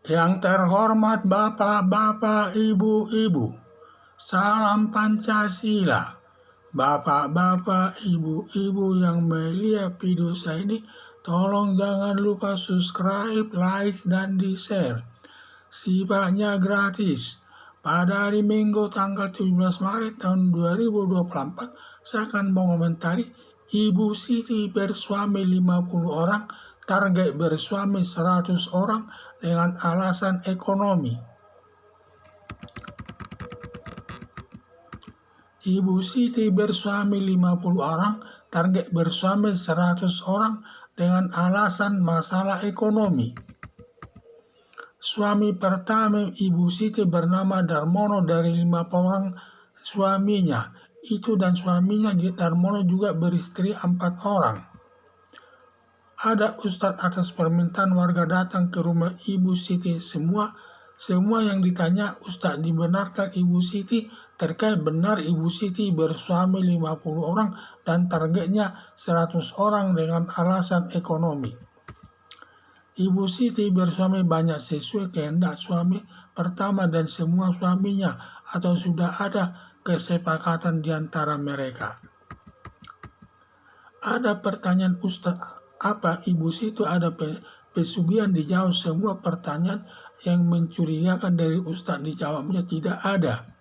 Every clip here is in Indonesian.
Yang terhormat Bapak-bapak, Ibu-ibu, salam Pancasila. Bapak-bapak, Ibu-ibu yang melihat video saya ini, tolong jangan lupa subscribe, like, dan di-share. Sifatnya gratis. Pada hari Minggu tanggal 17 Maret tahun 2024, saya akan mengomentari Ibu Siti bersuami 50 orang, target bersuami 100 orang dengan alasan ekonomi. Ibu Siti bersuami 50 orang, target bersuami 100 orang dengan alasan masalah ekonomi. Suami pertama Ibu Siti bernama Darmono dari 5 orang suaminya. Itu dan suaminya Darmono juga beristri 4 orang. Ada ustadz atas permintaan warga datang ke rumah Ibu Siti. Semua yang ditanya ustadz dibenarkan Ibu Siti terkait benar Ibu Siti bersuami 50 orang dan targetnya 100 orang dengan alasan ekonomi. Ibu Siti bersuami banyak sesuai kehendak suami pertama dan semua suaminya atau sudah ada kesepakatan di antara mereka. Ada pertanyaan Ustaz, apa Ibu Siti ada pesugihan? Dijawab semua pertanyaan yang mencurigakan dari Ustaz dijawabnya tidak ada.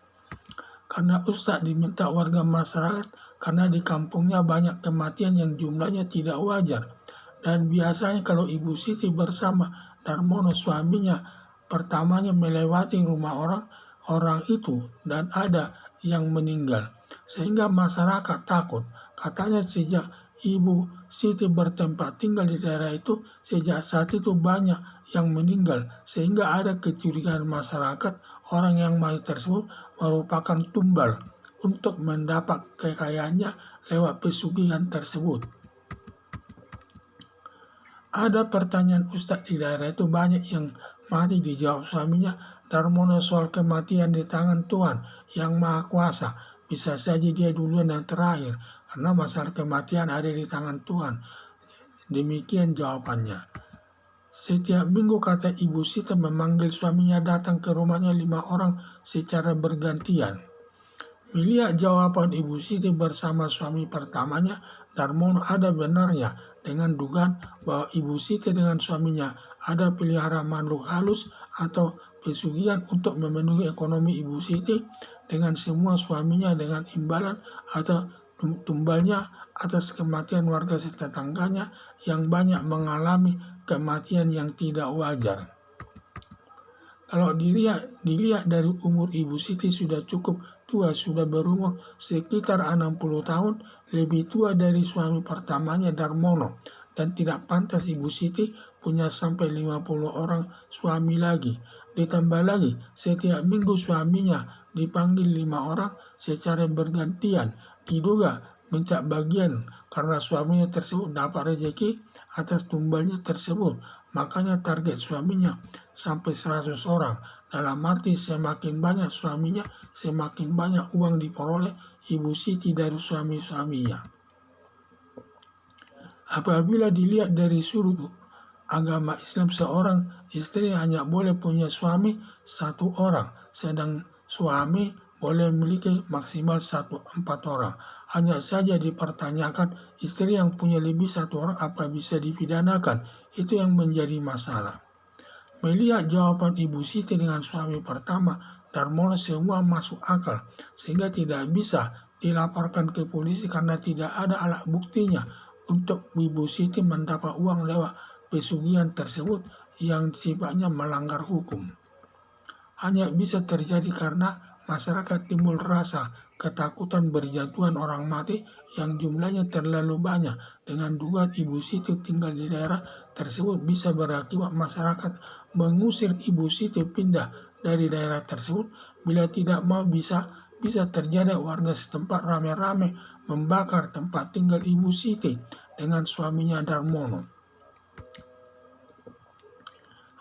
Karena Ustaz diminta warga masyarakat karena di kampungnya banyak kematian yang jumlahnya tidak wajar. Dan biasanya kalau Ibu Siti bersama Darmono suaminya pertamanya melewati rumah orang itu dan ada yang meninggal. Sehingga masyarakat takut. Katanya sejak Ibu Siti bertempat tinggal di daerah itu, sejak saat itu banyak yang meninggal. Sehingga ada kecurigaan masyarakat orang yang mati tersebut merupakan tumbal untuk mendapat kekayaannya lewat pesugihan tersebut. Ada pertanyaan Ustadz di daerah itu banyak yang mati, dijawab suaminya Darmono soal kematian di tangan Tuhan yang Maha Kuasa. Bisa saja dia duluan dan terakhir karena masalah kematian ada di tangan Tuhan. Demikian jawabannya. Setiap minggu kata Ibu Siti memanggil suaminya datang ke rumahnya 5 orang secara bergantian. Melihat jawaban Ibu Siti bersama suami pertamanya, Darmono ada benarnya dengan dugaan bahwa Ibu Siti dengan suaminya ada pelihara makhluk halus atau pesugihan untuk memenuhi ekonomi Ibu Siti dengan semua suaminya dengan imbalan atau tumbalnya atas kematian warga tetangganya yang banyak mengalami kematian yang tidak wajar. Kalau dilihat dari umur Ibu Siti sudah cukup tua, sudah berumur sekitar 60 tahun, lebih tua dari suami pertamanya Darmono, dan tidak pantas Ibu Siti punya sampai 50 orang suami lagi. Ditambah lagi, setiap minggu suaminya dipanggil 5 orang secara bergantian, diduga minta bagian karena suaminya tersebut dapat rezeki atas tumbalnya tersebut. Makanya target suaminya sampai 100 orang. Dalam arti semakin banyak suaminya, semakin banyak uang diperoleh Ibu Siti dari suami-suaminya. Apabila dilihat dari sudut agama Islam, seorang istri hanya boleh punya suami 1 orang, sedang suami boleh memiliki maksimal 4 orang. Hanya saja dipertanyakan istri yang punya lebih 1 orang apa bisa dipidanakan. Itu yang menjadi masalah. Melihat jawaban Ibu Siti dengan suami pertama, Darmono semua masuk akal, sehingga tidak bisa dilaporkan ke polisi karena tidak ada alat buktinya untuk Ibu Siti mendapat uang lewat pesugihan tersebut yang sifatnya melanggar hukum. Hanya bisa terjadi karena masyarakat timbul rasa ketakutan berjatuhan orang mati yang jumlahnya terlalu banyak. Dengan dugaan Ibu Siti tinggal di daerah tersebut bisa berakibat masyarakat mengusir Ibu Siti pindah dari daerah tersebut. Bila tidak mau bisa terjadi warga setempat rame-rame membakar tempat tinggal Ibu Siti dengan suaminya Darmono.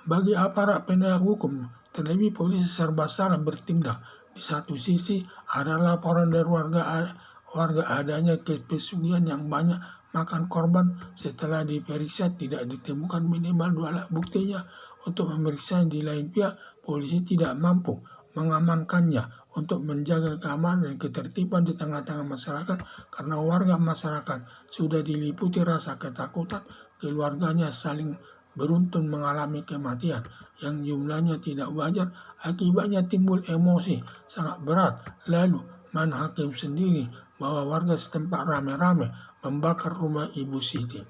Bagi aparat penegak hukum, terlebih polisi serba salah bertindak. Di satu sisi ada laporan dari warga adanya pesugihan yang banyak makan korban. Setelah diperiksa tidak ditemukan minimal 2 alat buktinya untuk memeriksa. Di lain pihak, polisi tidak mampu mengamankannya untuk menjaga keamanan dan ketertiban di tengah-tengah masyarakat karena warga masyarakat sudah diliputi rasa ketakutan. Keluarganya saling beruntun mengalami kematian yang jumlahnya tidak wajar. Akibatnya timbul emosi sangat berat. Lalu Hakim sendiri bahwa warga setempat rame-rame membakar rumah Ibu Siti.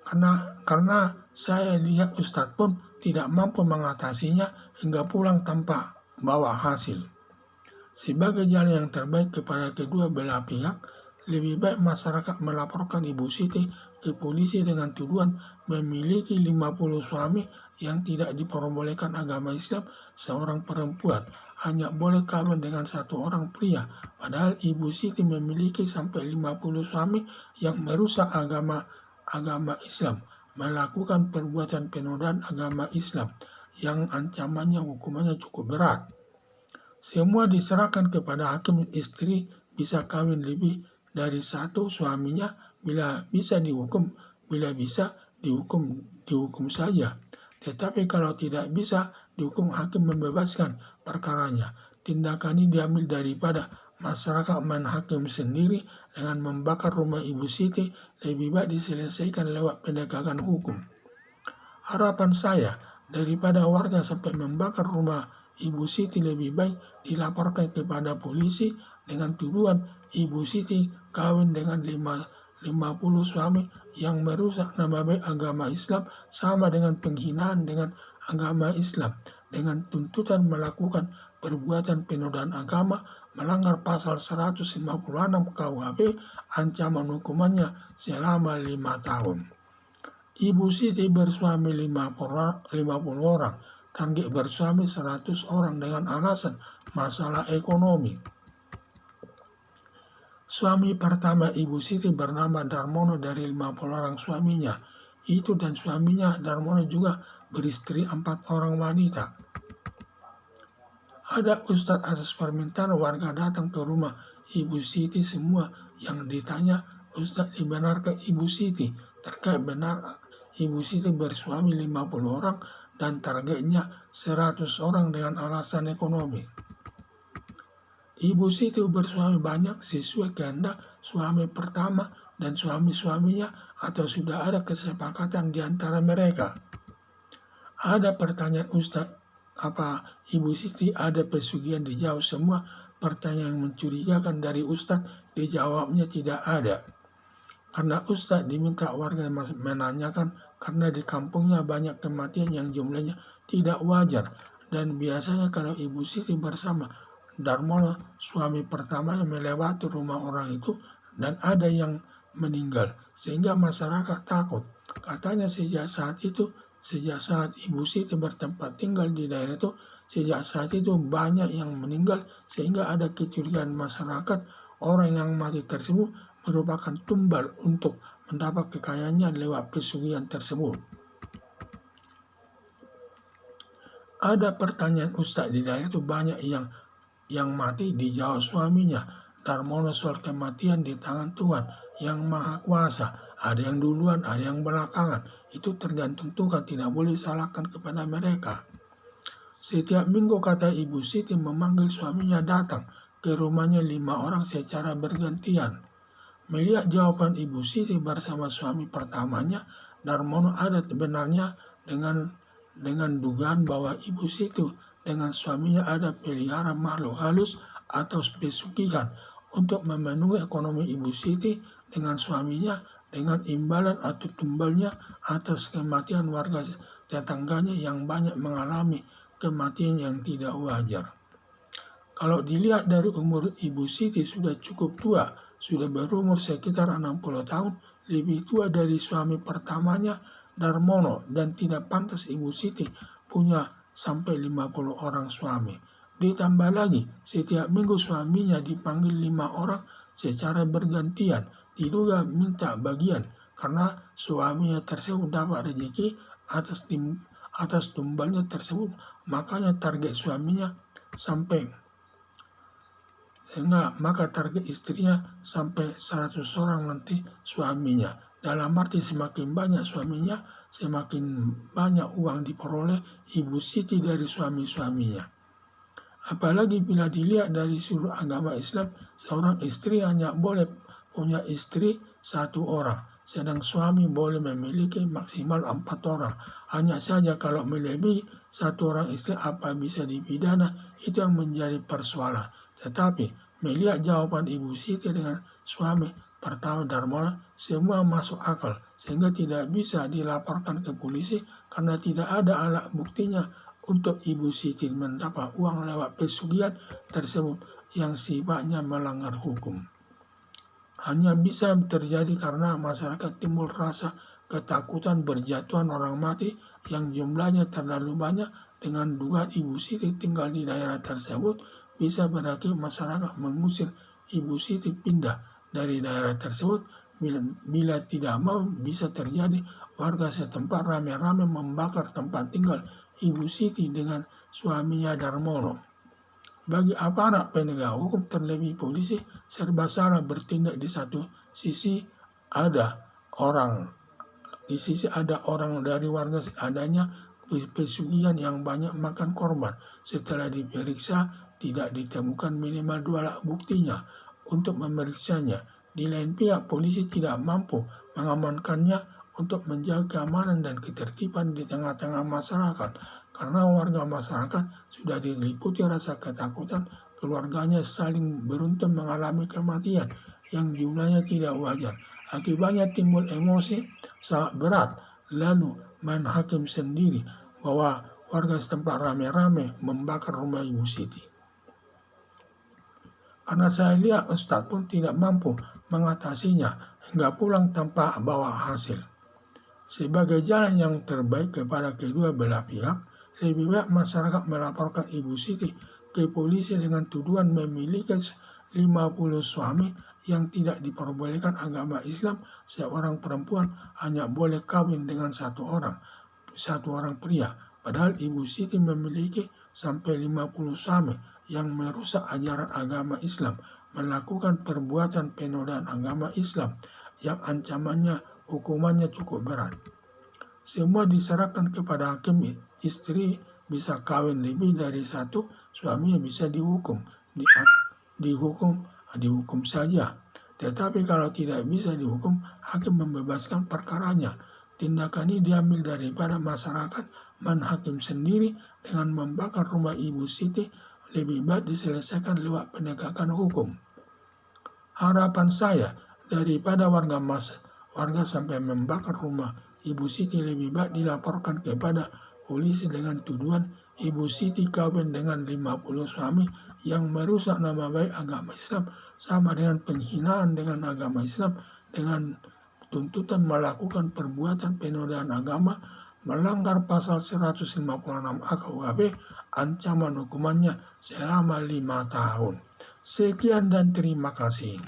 Karena saya lihat Ustadz pun tidak mampu mengatasinya hingga pulang tanpa bawa hasil. Sebagai jalan yang terbaik kepada kedua belah pihak, lebih baik masyarakat melaporkan Ibu Siti ke polisi dengan tuduhan memiliki 50 suami yang tidak diperbolehkan agama Islam. Seorang perempuan hanya boleh kawin dengan satu orang pria, padahal Ibu Siti memiliki sampai 50 suami yang merusak agama Islam, melakukan perbuatan penodaan agama Islam yang ancamannya hukumannya cukup berat. Semua diserahkan kepada hakim. Istri bisa kawin lebih dari satu suaminya bila bisa dihukum, dihukum saja. Tetapi kalau tidak bisa dihukum, hakim membebaskan perkaranya. Tindakan ini diambil daripada masyarakat Hakim sendiri dengan membakar rumah Ibu Siti lebih baik diselesaikan lewat penegakan hukum. Harapan saya, daripada warga sampai membakar rumah Ibu Siti, lebih baik dilaporkan kepada polisi dengan tuduhan Ibu Siti kawin dengan 50 suami yang merusak nama baik agama Islam, sama dengan penghinaan dengan agama Islam, dengan tuntutan melakukan perbuatan penodaan agama, melanggar pasal 156 KUHP, ancaman hukumannya selama 5 tahun. Ibu Siti bersuami 50 orang, target bersuami 100 orang dengan alasan masalah ekonomi. Suami pertama Ibu Siti bernama Darmono dari 50 orang suaminya itu, dan suaminya Darmono juga beristri 4 orang wanita. Ada ustadz atas permintaan warga datang ke rumah Ibu Siti. Semua yang ditanya, Ustadz, dibenarkan Ibu Siti terkait benar Ibu Siti bersuami 50 orang dan targetnya 100 orang dengan alasan ekonomi. Ibu Siti bersuami banyak sesuai kehendak suami pertama dan suami-suaminya, atau sudah ada kesepakatan di antara mereka? Ada pertanyaan, Ustadz, apa Ibu Siti ada pesugihan? Dijawab semua pertanyaan yang mencurigakan dari Ustadz, dijawabnya tidak ada. Karena Ustadz diminta warga menanyakan karena di kampungnya banyak kematian yang jumlahnya tidak wajar. Dan biasanya kalau Ibu Siti bersama Darmono suami pertamanya melewati rumah orang itu dan ada yang meninggal, sehingga masyarakat takut. Katanya sejak saat Ibu Siti bertempat tinggal di daerah itu, sejak saat itu banyak yang meninggal, sehingga ada kecurigaan masyarakat orang yang mati tersebut merupakan tumbal untuk mendapat kekayaannya lewat pesugihan tersebut. Ada pertanyaan, Ustadz, di daerah itu banyak yang mati. Dijawab suaminya Darmono, soal kematian di tangan Tuhan yang Maha Kuasa. Ada yang duluan, ada yang belakangan. Itu tergantung Tuhan, tidak boleh salahkan kepada mereka. Setiap minggu, kata Ibu Siti, memanggil suaminya datang ke rumahnya 5 orang secara bergantian. Melihat jawaban Ibu Siti bersama suami pertamanya, Darmono ada benarnya dengan dugaan bahwa Ibu Siti dengan suaminya ada pelihara makhluk halus atau pesugihan untuk memenuhi ekonomi Ibu Siti dengan suaminya, dengan imbalan atau tumbalnya atas kematian warga tetangganya yang banyak mengalami kematian yang tidak wajar. Kalau dilihat dari umur Ibu Siti sudah cukup tua, sudah berumur sekitar 60 tahun, lebih tua dari suami pertamanya Darmono, dan tidak pantas Ibu Siti punya sampai 50 orang suami. Ditambah lagi, setiap minggu suaminya dipanggil 5 orang secara bergantian, diduga minta bagian karena suaminya tersebut dapat rezeki atas tumbalnya tersebut. Makanya target suaminya maka target istrinya sampai 100 orang nanti suaminya. Dalam arti semakin banyak suaminya, semakin banyak uang diperoleh Ibu Siti dari suami-suaminya. Apalagi bila dilihat dari sudut agama Islam, seorang istri hanya boleh punya istri satu orang, sedang suami boleh memiliki maksimal 4 orang. Hanya saja kalau melebihi satu orang istri apa bisa dipidana, itu yang menjadi persoalan. Tetapi melihat jawaban Ibu Siti dengan suami pertama Darmono, semua masuk akal, sehingga tidak bisa dilaporkan ke polisi karena tidak ada alat buktinya untuk Ibu Siti mendapat uang lewat pesugihan tersebut yang sifatnya melanggar hukum. Hanya bisa terjadi karena masyarakat timbul rasa ketakutan berjatuhan orang mati yang jumlahnya terlalu banyak, dengan dugaan Ibu Siti tinggal di daerah tersebut, bisa berarti masyarakat mengusir Ibu Siti pindah dari daerah tersebut. Bila tidak mau, bisa terjadi warga setempat rame-rame membakar tempat tinggal Ibu Siti dengan suaminya Darmono. Bagi aparat penegak hukum, terlebih polisi, serba salah bertindak. Di satu sisi ada orang dari warga adanya pesugihan yang banyak makan korban. Setelah diperiksa tidak ditemukan minimal 2 alat buktinya untuk memeriksanya. Di lain pihak, polisi tidak mampu mengamankannya untuk menjaga keamanan dan ketertiban di tengah-tengah masyarakat, karena warga masyarakat sudah diliputi rasa ketakutan keluarganya saling beruntun mengalami kematian yang jumlahnya tidak wajar. Akibatnya timbul emosi sangat berat, lalu main hakim sendiri bahwa warga setempat rame-rame membakar rumah Ibu Siti. Karena saya lihat Ustadz pun tidak mampu mengatasinya hingga pulang tanpa bawa hasil. Sebagai jalan yang terbaik kepada kedua belah pihak, lebih baik masyarakat melaporkan Ibu Siti ke polisi dengan tuduhan memiliki 50 suami yang tidak diperbolehkan agama Islam. Seorang perempuan hanya boleh kawin dengan satu orang pria. Padahal Ibu Siti memiliki sampai 50 suami yang merusak ajaran agama Islam, melakukan perbuatan penodaan agama Islam yang ancamannya hukumannya cukup berat. Semua diserahkan kepada hakim. Istri bisa kawin lebih dari satu, suaminya bisa dihukum saja. Tetapi kalau tidak bisa dihukum, hakim membebaskan perkaranya. Tindakan ini diambil daripada masyarakat hakim sendiri dengan membakar rumah Ibu Siti. Lebih baik diselesaikan lewat penegakan hukum. Harapan saya, daripada warga sampai membakar rumah Ibu Siti, lebih baik dilaporkan kepada polisi dengan tuduhan Ibu Siti kawin dengan 50 suami yang merusak nama baik agama Islam, sama dengan penghinaan dengan agama Islam, dengan tuntutan melakukan perbuatan penodaan agama, melanggar pasal 156 KUHP, ancaman hukumannya selama 5 tahun. Sekian dan terima kasih.